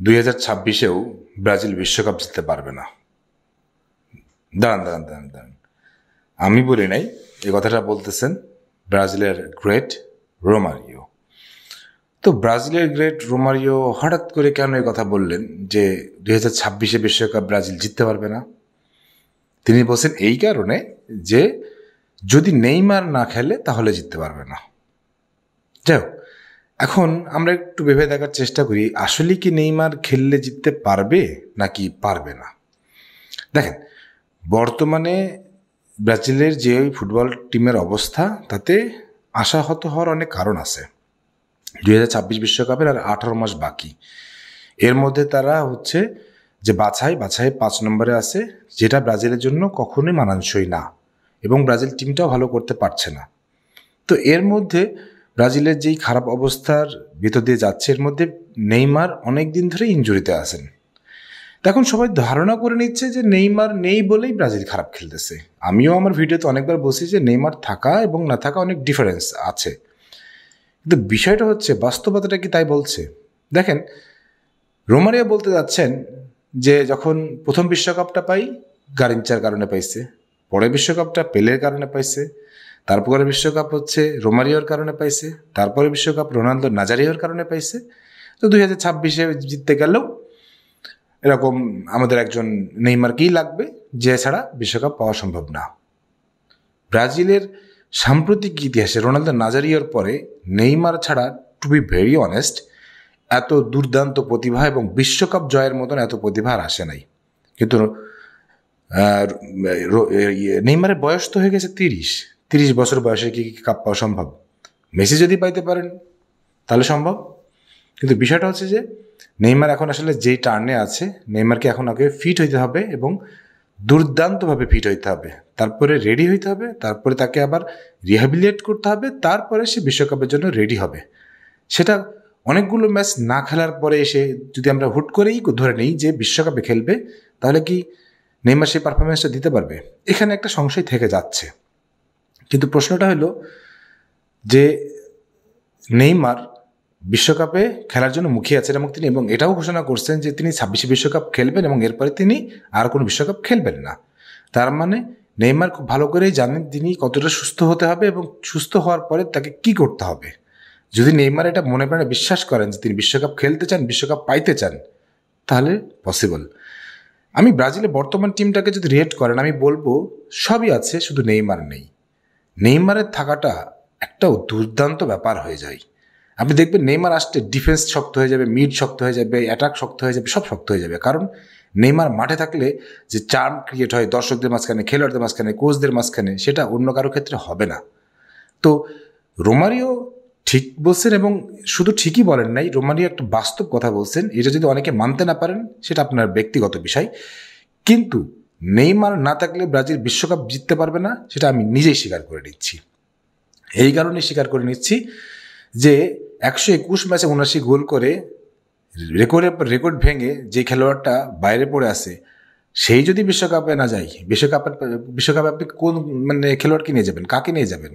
2026-এও Brazil বিশ্বকাপ জিততে পারবে না। দাঁড়ান, আমি বলি নাই, এই কথাটা বলতেছেন ব্রাজিলের গ্রেট রোমারিও। তো ব্রাজিলের গ্রেট রোমারিও হঠাৎ করে কেন এই কথা বললেন যে 2026-এ বিশ্বকাপ ব্রাজিল জিততে পারবে না? তিনি বলছেন এই কারণে যে যদি নেইমার না খেলে তাহলে জিততে পারবে না। যাই হোক, এখন আমরা একটু ভেবে দেখার চেষ্টা করি আসলে কি নেইমার খেললে জিততে পারবে নাকি পারবে না। দেখেন, বর্তমানে ব্রাজিলের যে ফুটবল টিমের অবস্থা তাতে আশাহত হওয়ার অনেক কারণ আছে। 2026 বিশ্বকাপের আর 18 মাস বাকি। এর মধ্যে তারা হচ্ছে যে বাছাই 5 নম্বরে আছে, যেটা ব্রাজিলের জন্য কখনোই মানানসই না, এবং ব্রাজিল টিমটাও ভালো করতে পারছে না। তো এর মধ্যে ব্রাজিলের যেই খারাপ অবস্থার ভিতর দিয়ে যাচ্ছে, এর মধ্যে নেইমার অনেক দিন ধরে ইনজুরিতে আছেন। এখন সবাই ধারণা করে নিচ্ছে যে নেইমার নেই বলেই ব্রাজিল খারাপ খেলতেছে। আমিও আমার ভিডিওতে অনেকবার বলছি যে নেইমার থাকা এবং না থাকা অনেক ডিফারেন্স আছে, কিন্তু বিষয়টা হচ্ছে বাস্তবতাটা কি তাই বলছে? দেখেন, রোমারিও বলতে যাচ্ছেন যে যখন প্রথম বিশ্বকাপটা পাই গারিঞ্চার কারণে পাইছে, পরের বিশ্বকাপটা পেলের কারণে পাইছে, তারপরে বিশ্বকাপ হচ্ছে রোমারিওর কারণে পাইছে, তারপরে বিশ্বকাপ রোনালদো নাজারিওর কারণে পাইছে। তো 2026-এ জিততে গেলেও এরকম আমাদের একজন নেইমারকেই লাগবে, যে ছাড়া বিশ্বকাপ পাওয়া সম্ভব না। ব্রাজিলের সাম্প্রতিক ইতিহাসে রোনালদো নাজারিওর পরে নেইমার ছাড়া, টু বি ভেরি অনেস্ট, এত দুর্দান্ত প্রতিভা এবং বিশ্বকাপ জয়ের মতন এত প্রতিভা আর আসে নাই। কিন্তু নেইমারের বয়স তো হয়ে গেছে 30 বছর বয়সে কি কাপ পাওয়া সম্ভব? মেসি যদি পাইতে পারেন তাহলে সম্ভব। কিন্তু বিষয়টা হচ্ছে যে নেইমার এখন আসলে যেই টার্নে আছে, নেইমারকে এখন আগে ফিট হইতে হবে এবং দুর্দান্তভাবে ফিট হইতে হবে, তারপরে রেডি হইতে হবে, তারপরে তাকে আবার রিহ্যাবিলিটেট করতে হবে, তারপরে সে বিশ্বকাপের জন্য রেডি হবে। সেটা অনেকগুলো ম্যাচ না খেলার পরে এসে যদি আমরা হুট করেই ধরে নিই যে বিশ্বকাপে খেলবে, তাহলে কি নেইমার সেই পারফরমেন্সটা দিতে পারবে? এখানে একটা সংশয় থেকে যাচ্ছে। কিন্তু প্রশ্নটা হলো যে নেইমার বিশ্বকাপে খেলার জন্য মুখিয়ে আছেন এবং এটাও ঘোষণা করছেন যে তিনি 26 বিশ্বকাপ খেলবেন এবং এরপরে তিনি আর কোনো বিশ্বকাপ খেলবেন না। তার মানে নেইমার খুব ভালো করেই জানেন তিনি কতটা সুস্থ হতে হবে এবং সুস্থ হওয়ার পরে তাকে কি করতে হবে। যদি নেইমার এটা মনে প্রাণে বিশ্বাস করেন যে তিনি বিশ্বকাপ খেলতে চান, বিশ্বকাপ পাইতে চান, তাহলে পসিবল। আমি ব্রাজিলের বর্তমান টিমটাকে যদি রেট করেন, আমি বলবো সবই আছে, শুধু নেইমার নেই। নেইমারের থাকাটা একটা দুর্দান্ত ব্যাপার হয়ে যায়। আপনি দেখবেন নেইমার আসতে ডিফেন্স শক্ত হয়ে যাবে, মিড শক্ত হয়ে যাবে, অ্যাটাক শক্ত হয়ে যাবে, সব শক্ত হয়ে যাবে। কারণ নেইমার মাঠে থাকলে যে চার্ম ক্রিয়েট হয় দর্শকদের মাঝখানে, খেলোয়াড়দের মাঝখানে, কোচদের মাঝখানে, সেটা অন্য কারো ক্ষেত্রে হবে না। তো রোমারিও ঠিক বলছেন, এবং শুধু ঠিকই বলেন নাই, রোমারিও একটা বাস্তব কথা বলছেন। এটা যদি অনেকে মানতে না পারেন সেটা আপনার ব্যক্তিগত বিষয়, কিন্তু নেইমার না থাকলে ব্রাজিল বিশ্বকাপ জিততে পারবে না, সেটা আমি নিজেই স্বীকার করে নিচ্ছি। এই কারণে স্বীকার করে নিচ্ছি যে 121 ম্যাচে 79 গোল করে রেকর্ড ভেঙে যে খেলোয়াড়টা বাইরে পড়ে আছে, সেই যদি বিশ্বকাপে না যায়, বিশ্বকাপে আপনি কোন খেলোয়াড়কে নিয়ে যাবেন? কাকে নিয়ে যাবেন?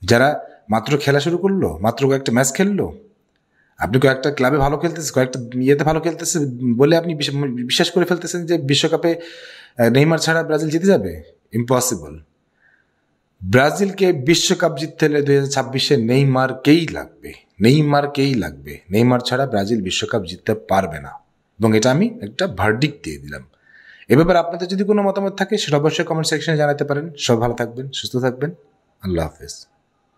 যারা মাত্র খেলা শুরু করলো, মাত্র কয়েকটা ম্যাচ খেললো। আপনি কয়েকটা ক্লাবে ভালো খেলতেছে, কয়েকটা ইয়েতে ভালো খেলতেছে বলে আপনি বিশ্বাস করে ফেলতেছেন যে বিশ্বকাপে নেইমার ছাড়া ব্রাজিল জিতে যাবে? ইম্পসিবল। ব্রাজিলকে বিশ্বকাপ জিততে হলে 2026-এ নেইমারকেই লাগবে। নেইমার ছাড়া ব্রাজিল বিশ্বকাপ জিততে পারবে না, এবং এটা আমি একটা ভার্ডিক্ট দিয়ে দিলাম। এ ব্যাপারে আপনাদের যদি কোনো মতামত থাকে সেটা অবশ্যই কমেন্ট সেকশনে জানাতে পারেন। সব ভালো থাকবেন, সুস্থ থাকবেন। আল্লাহ হাফেজ।